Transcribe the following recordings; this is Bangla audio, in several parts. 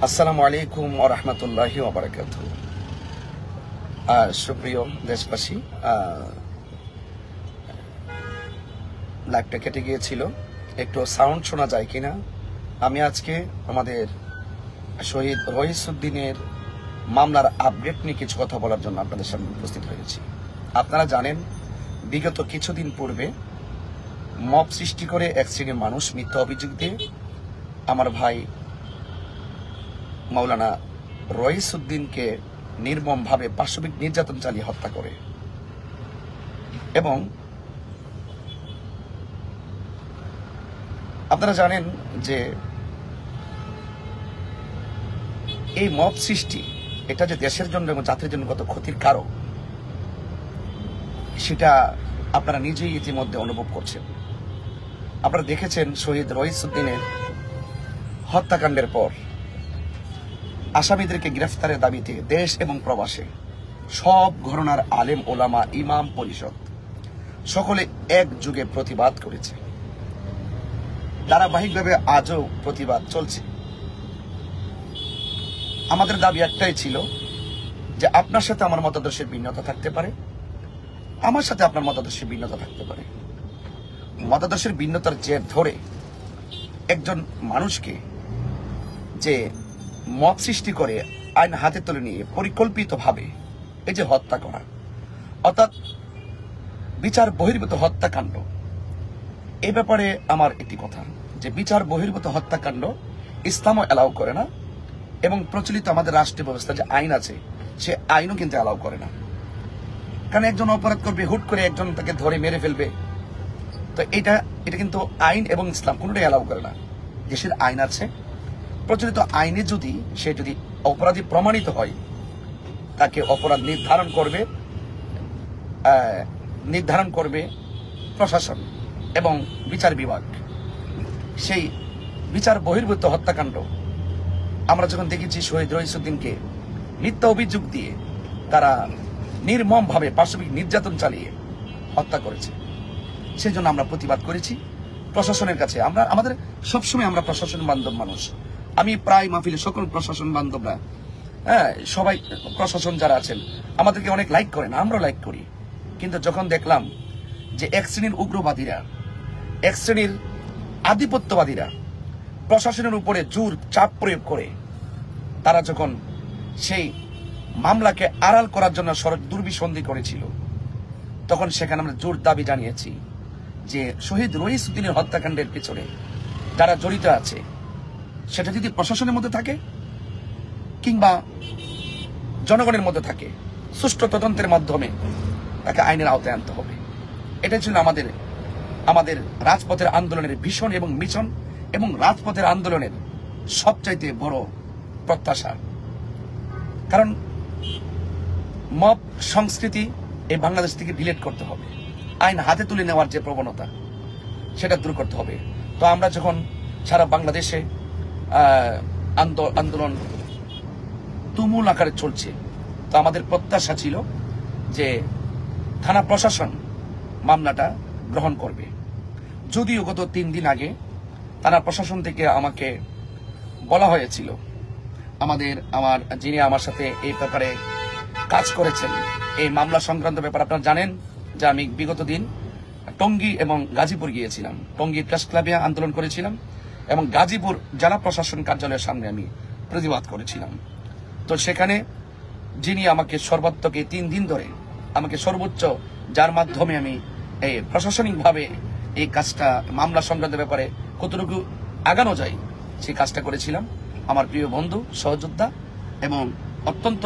আসসালামু আলাইকুম ওয়া রাহমাতুল্লাহি ওয়া বারাকাতুহু। সুপ্রিয় দেশবাসী, লাইভটা কেটে গিয়েছিল, একটু সাউন্ড শোনা যায় কিনা। আমি আজকে আমাদের শহীদ রইসউদ্দিনের মামলার আপডেট নিয়ে কিছু কথা বলার জন্য আপনাদের সামনে উপস্থিত হয়েছি। আপনারা জানেন, বিগত কিছুদিন পূর্বে মব সৃষ্টি করে এক শ্রেণীর মানুষ মিথ্যা অভিযোগ দিয়ে আমার ভাই মাওলানা রইসউদ্দিনকে নির্মমভাবে পাশবিক নির্যাতন চালিয়ে হত্যা করে এবং আপনারা জানেন যে এই মব সৃষ্টি এটা যে দেশের জন্য এবং জাতির জন্য কত ক্ষতির কারণ সেটা আপনারা নিজেই ইতিমধ্যে অনুভব করছেন। আপনারা দেখেছেন শহীদ রইসউদ্দিনের হত্যাকাণ্ডের পর আসামিদেরকে গ্রেফতারের দাবিতে দেশ এবং প্রবাসে সব ঘরানার আলেম ওলামা ইমাম পরিষদ সকলে একযোগে প্রতিবাদ করেছে। ধারাবাহিকভাবে আজও প্রতিবাদ চলছে। আমাদের দাবি একটাই ছিল যে আপনার সাথে আমার মতাদর্শের ভিন্নতা থাকতে পারে, আমার সাথে আপনার মতাদর্শের ভিন্নতা থাকতে পারে। মতাদর্শের ভিন্নতার জের ধরে একজন মানুষকে যে মব সৃষ্টি করে আইন হাতে তুলে নিয়ে পরিকল্পিতভাবে এই যে হত্যা করা, অর্থাৎ বিচার বহির্ভূত হত্যাকাণ্ড, এই ব্যাপারে আমার একটি কথা যে বিচার বহির্ভূত হত্যাকাণ্ড ইসলামও অ্যালাউ করে না এবং প্রচলিত আমাদের রাষ্ট্রীয় ব্যবস্থা যে আইন আছে সে আইনও কিন্তু অ্যালাউ করে না। কারণ একজন অপরাধ করবে, হুট করে একজন তাকে ধরে মেরে ফেলবে, তো এটা কিন্তু আইন এবং ইসলাম কোনোটাই অ্যালাউ করে না। দেশের আইন আছে, প্রচলিত আইনে যদি সে যদি অপরাধী প্রমাণিত হয় তাকে অপরাধ নির্ধারণ করবে প্রশাসন এবং বিচার বিভাগ। সেই বিচার বহির্ভূত হত্যাকাণ্ড আমরা যখন দেখেছি শহীদ রইসউদ্দিনকে মিথ্যা অভিযোগ দিয়ে তারা নির্মমভাবে পাশবিক নির্যাতন চালিয়ে হত্যা করেছে, সেই জন্য আমরা প্রতিবাদ করেছি প্রশাসনের কাছে। আমাদের সবসময় আমরা প্রশাসন বান্ধব মানুষ। আমি প্রায় মাহফিলে সকল প্রশাসন বান্ধবরা, সবাই প্রশাসন যারা আছেন আমাদেরকে অনেক লাইক করেন, আমরাও লাইক করি। কিন্তু যখন দেখলাম যে এক শ্রেণীর উগ্রবাদীরা, এক শ্রেণীর আধিপত্যবাদীরা প্রশাসনের উপরে জোর চাপ প্রয়োগ করে তারা যখন সেই মামলাকে আড়াল করার জন্য দুর্বিসন্ধি করেছিল, তখন সেখানে আমরা জোর দাবি জানিয়েছি যে শহীদ রইসউদ্দিনের হত্যাকাণ্ডের পিছনে যারা জড়িত আছে সেটা যদি প্রশাসনের মধ্যে থাকে কিংবা জনগণের মধ্যে থাকে, সুষ্ঠু তদন্তের মাধ্যমে তাকে আইনের আওতায় আনতে হবে। এটাই ছিল আমাদের রাজপথের আন্দোলনের ভীষণ এবং মিশন এবং রাজপথের আন্দোলনের সবচাইতে বড় প্রত্যাশা। কারণ মব সংস্কৃতি এই বাংলাদেশ থেকে ডিলিট করতে হবে, আইন হাতে তুলে নেওয়ার যে প্রবণতা সেটা দূর করতে হবে। তো আমরা যখন সারা বাংলাদেশে আন্দোলন তুমুল আকারে চলছে, তো আমাদের প্রত্যাশা ছিল যে থানা প্রশাসন মামলাটা গ্রহণ করবে। যদিও গত 3 দিন আগে থানা প্রশাসন থেকে আমাকে বলা হয়েছিল, আমার যিনি আমার সাথে এই ব্যাপারে কাজ করেছেন এই মামলা সংক্রান্ত ব্যাপারে আপনারা জানেন যে আমি বিগত দিন টঙ্গী এবং গাজীপুর গিয়েছিলাম। টঙ্গী প্রেস ক্লাবে আন্দোলন করেছিলাম এবং গাজীপুর জেলা প্রশাসন কার্যালয়ের সামনে আমি প্রতিবাদ করেছিলাম। তো সেখানে যিনি আমাকে সর্বাত্মক এই 3 দিন ধরে আমাকে সর্বোচ্চ, যার মাধ্যমে আমি এই প্রশাসনিকভাবে এই কাজটা মামলা সংক্রান্ত ব্যাপারে কতটুকু আগানো যায় সেই কাজটা করেছিলাম, আমার প্রিয় বন্ধু সহযোদ্ধা এবং অত্যন্ত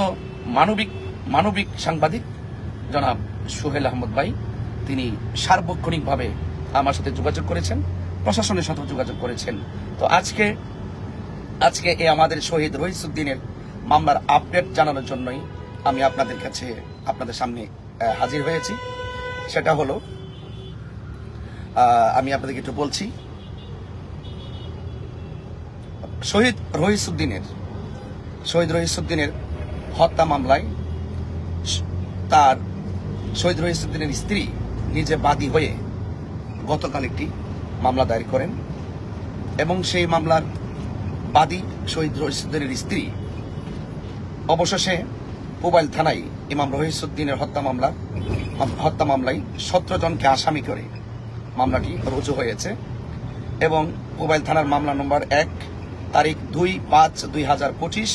মানবিক সাংবাদিক জনাব সোহেল আহমদ ভাই, তিনি সার্বক্ষণিকভাবে আমার সাথে যোগাযোগ করেছেন, প্রশাসনের সাথে যোগাযোগ করেছেন। তো আজকে এই আমাদের শহীদ রইসউদ্দিনের মামলার আপডেট জানানোর জন্যই আমি আপনাদের সামনে হাজির হয়েছি। সেটা হলো, আমি আপনাদেরকে একটু বলছি, শহীদ রইসউদ্দিনের হত্যা মামলায় শহীদ রইসউদ্দিনের স্ত্রী নিজে বাদী হয়ে গতকাল একটি মামলা দায়ের করেন এবং সেই মামলার বাদী শহীদ রহিসুদ্দিনের স্ত্রী অবশেষে পুবাইল থানায় ইমাম রহিসুদ্দিনের হত্যা মামলায় 17 জনকে আসামি করে মামলাটি রুজু হয়েছে এবং পুবাইল থানার মামলা নম্বর 1 তারিখ 2/5/2025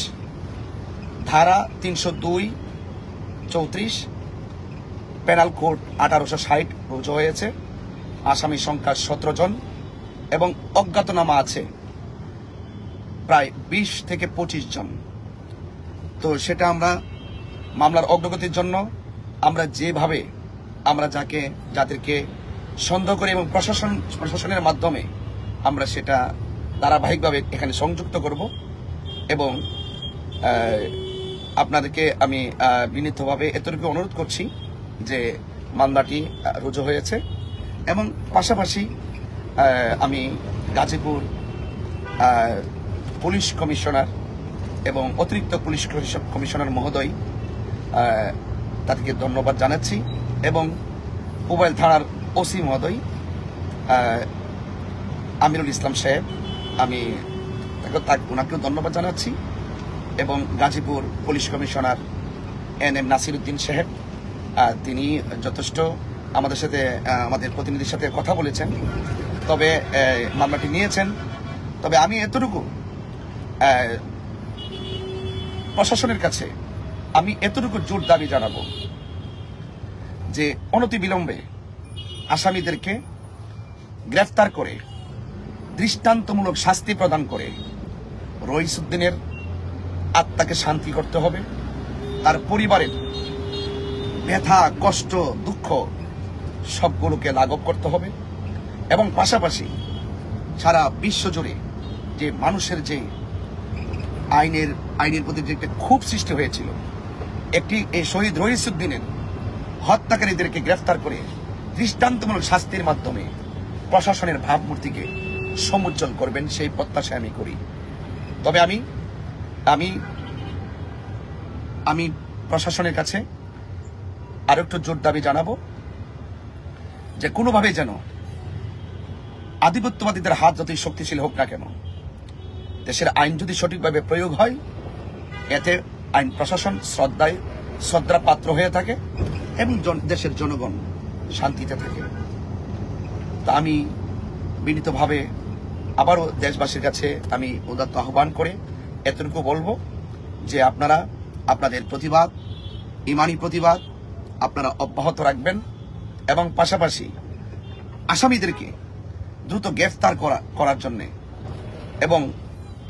ধারা 302-34 পেনাল কোড 1860 রুজু হয়েছে। আসামি সংখ্যা 17 জন এবং অজ্ঞাতনামা আছে প্রায় 20 থেকে 25 জন। তো সেটা আমরা মামলার অগ্রগতির জন্য আমরা যেভাবে আমরা যাদেরকে সন্দেহ করে এবং প্রশাসনের মাধ্যমে আমরা সেটা ধারাবাহিকভাবে এখানে সংযুক্ত করব এবং আপনাদেরকে আমি বিনীতভাবে এতটুকু অনুরোধ করছি যে মামলাটি রুজু হয়েছে এবং পাশাপাশি আমি গাজীপুর পুলিশ কমিশনার এবং অতিরিক্ত পুলিশ কমিশনার মহোদয় তাদেরকে ধন্যবাদ জানাচ্ছি এবং পুবাইল থানার ওসি মহোদয় আমিরুল ইসলাম সাহেব আমি ওনাকেও ধন্যবাদ জানাচ্ছি এবং Gazipur police commissioner NM Nasiruddin সাহেব তিনি যথেষ্ট আমাদের সাথে আমাদের প্রতিনিধির সাথে কথা বলেছেন, তবে মামলাটি নিয়েছেন। তবে আমি এতটুকু প্রশাসনের কাছে আমি এতটুকু জোর দাবি জানাবো যে অনতিবিলম্বে আসামিদেরকে গ্রেফতার করে দৃষ্টান্তমূলক শাস্তি প্রদান করে রহিসুদ্দিনের আত্মাকে শান্তি করতে হবে, তার পরিবারের ব্যথা কষ্ট দুঃখ সবগুলোকে লাঘব করতে হবে এবং পাশাপাশি সারা বিশ্ব জুড়ে যে মানুষের যে আইনের প্রতি যে একটা ক্ষোভ সৃষ্টি হয়েছিল, এই শহীদ রহিসুদ্দিনের হত্যাকারীদেরকে গ্রেফতার করে দৃষ্টান্তমূলক শাস্তির মাধ্যমে প্রশাসনের ভাবমূর্তিকে সমুজ্জ্বল করবেন সেই প্রত্যাশা আমি করি। তবে আমি প্রশাসনের কাছে আরো একটু জোর দাবি জানাবো যে কোনোভাবে যেন আধিপত্যবাদীদের হাত যতই শক্তিশালী হোক না কেন, দেশের আইন যদি সঠিকভাবে প্রয়োগ হয় এতে আইন প্রশাসন শ্রদ্ধার পাত্র হয়ে থাকে এবং দেশের জনগণ শান্তিতে থাকে। তা আমি বিনীতভাবে আবারও দেশবাসীর কাছে আমি উদাত্ত আহ্বান করে এতটুকু বলবো যে আপনারা আপনাদের প্রতিবাদ, ইমানি প্রতিবাদ আপনারা অব্যাহত রাখবেন এবং পাশাপাশি আসামিদেরকে দ্রুত গ্রেফতার করার জন্য এবং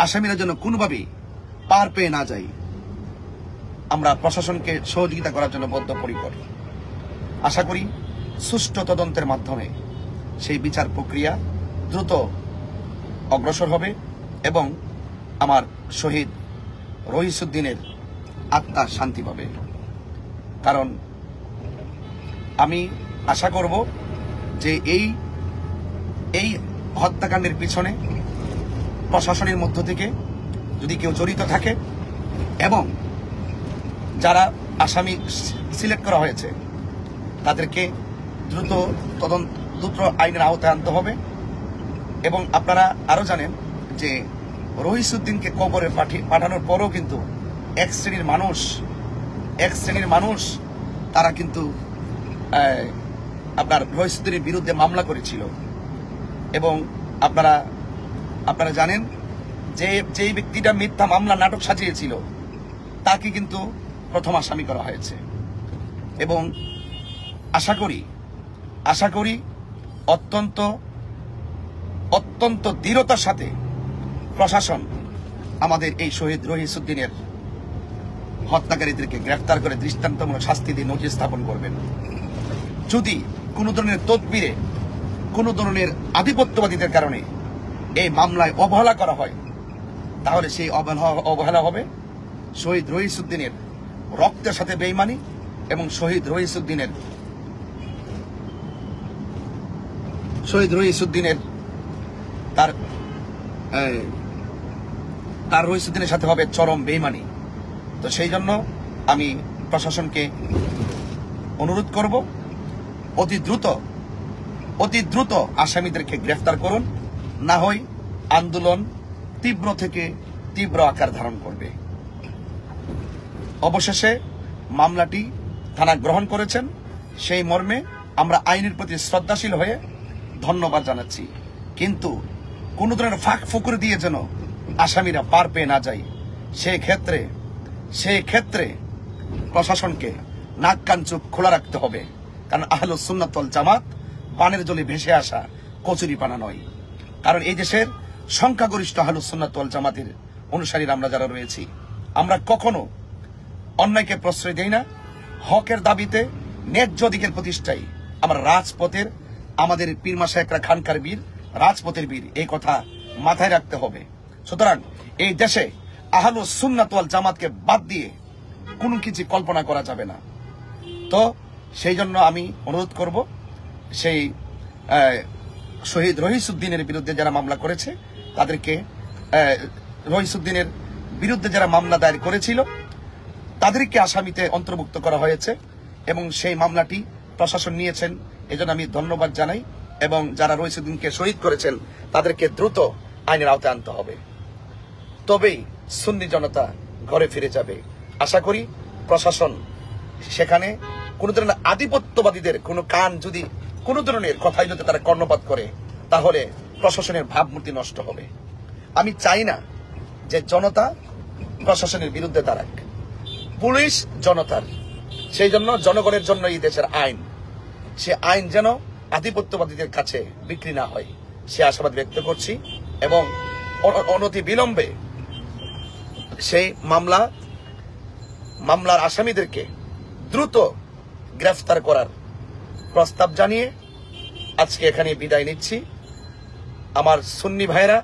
আসামিরা যেন কোনোভাবেই পার পেয়ে না যায় আমরা প্রশাসনকে সহযোগিতা করার জন্য বদ্ধপরিকর। আশা করি সুষ্ঠু তদন্তের মাধ্যমে সেই বিচার প্রক্রিয়া দ্রুত অগ্রসর হবে এবং আমার শহীদ রহিসুদ্দিনের আত্মা শান্তি পাবে। কারণ আমি আশা করব যে এই হত্যাকাণ্ডের পিছনে প্রশাসনের মধ্য থেকে যদি কেউ জড়িত থাকে এবং যারা আসামি সিলেক্ট করা হয়েছে তাদেরকে দ্রুত আইনের আওতায় আনতে হবে। এবং আপনারা আরো জানেন যে রহিসুদ্দিনকে কবরে পাঠানোর পরও কিন্তু এক শ্রেণীর মানুষ তারা কিন্তু আপনার রহিসুদ্দিনের বিরুদ্ধে মামলা করেছিল এবং আপনারা জানেন যে ব্যক্তিটা মিথ্যা মামলা নাটক সাজিয়েছিল তাকে কিন্তু প্রথম আসামি করা হয়েছে এবং আশা করি অত্যন্ত দৃঢ়তার সাথে প্রশাসন আমাদের এই শহীদ রহিসুদ্দিনের হত্যাকারীদেরকে গ্রেফতার করে দৃষ্টান্তমূলক শাস্তি দিয়ে নজির স্থাপন করবেন। যদি কোনো ধরনের তদবিরে কোনো ধরনের আধিপত্যবাদীদের কারণে এই মামলায় অবহেলা করা হয় তাহলে সেই অবহেলা হবে শহীদ রহিসুদ্দিনের রক্তের সাথে বেঈমানি এবং শহীদ রহিসুদ্দিনের তার রহিসুদ্দিনের সাথে হবে চরম বেঈমানি। তো সেই জন্য আমি প্রশাসনকে অনুরোধ করব অতি দ্রুত আসামিদেরকে গ্রেফতার করুন, না হয় আন্দোলন তীব্র থেকে তীব্র আকার ধারণ করবে। অবশেষে মামলাটি থানা গ্রহণ করেছেন, সেই মর্মে আমরা আইনের প্রতি শ্রদ্ধাশীল হয়ে ধন্যবাদ জানাচ্ছি। কিন্তু কোন ধরনের ফাঁক ফুকুর দিয়ে যেন আসামিরা পার পেয়ে না যায়, সেই ক্ষেত্রে প্রশাসনকে নাক কান চোখ খোলা রাখতে হবে। কারণ আহলুস সুন্নাত ওয়াল জামাত পানের জলে ভেসে আসা কচুরি পানা নয়। কারণ এই দেশের সংখ্যাগরিষ্ঠ আহলুস সুন্নাত ওয়াল জামাতের অনুসারীরা আমরা যারা রয়েছি, আমরা কখনো অন্যায়কে প্রশ্রয় দেই না। হকের দাবিতে ন্যায্য দিকের প্রতিষ্ঠায় আমরা রাজপথের, আমাদের পীর মাশায়েখরা খানকার বীর, রাজপথের বীর, এই কথা মাথায় রাখতে হবে। সুতরাং এই দেশে আহলুস সুন্নাত ওয়াল জামাতকে বাদ দিয়ে কোনো কিছু কল্পনা করা যাবে না। তো সেই জন্য আমি অনুরোধ করব, সেই শহীদ রহিসউদ্দিনের বিরুদ্ধে যারা মামলা করেছে তাদেরকে, রহিসউদ্দিনের বিরুদ্ধে যারা মামলা দায়ের করেছিল তাদেরকে আসামিতে অন্তর্ভুক্ত করা হয়েছে এবং সেই মামলাটি প্রশাসন নিয়েছেন, এজন্য আমি ধন্যবাদ জানাই। এবং যারা রহিসউদ্দিনকে শহীদ করেছেন তাদেরকে দ্রুত আইনের আওতায় আনতে হবে, তবেই সুন্নি জনতা ঘরে ফিরে যাবে। আশা করি প্রশাসন সেখানে কোন ধরনের আধিপত্যবাদীদের কোনো কান যদি কোন ধরনের কথাই যদি তারা কর্ণপাত করে, তাহলে প্রশাসনের ভাবমূর্তি নষ্ট হবে। আমি চাই না যে জনতা প্রশাসনের বিরুদ্ধে দাঁড়াক, পুলিশ জনতার, সেই জন্য জনগণের জন্য এই দেশের আইন, সে আইন যেন আধিপত্যবাদীদের কাছে বিক্রি না হয়, সে আশাবাদ ব্যক্ত করছি। এবং অনতি বিলম্বে সেই মামলার আসামিদেরকে দ্রুত গ্রেফতার করার প্রস্তাব জানিয়ে আজকে এখানে বিদায় নিচ্ছি। আমার সুন্নি ভাইরা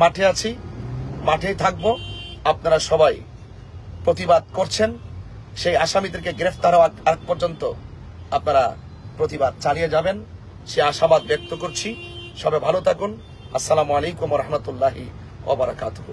মাঠে আছি, মাঠেই থাকবো। আপনারা সবাই প্রতিবাদ করছেন, সেই আসামিদেরকে গ্রেফতার হওয়ার আগ পর্যন্ত আপনারা প্রতিবাদ চালিয়ে যাবেন, সে আশাবাদ ব্যক্ত করছি। সবাই ভালো থাকুন। আসসালামু আলাইকুম ওয়া রাহমাতুল্লাহি ওয়া বারাকাতুহু।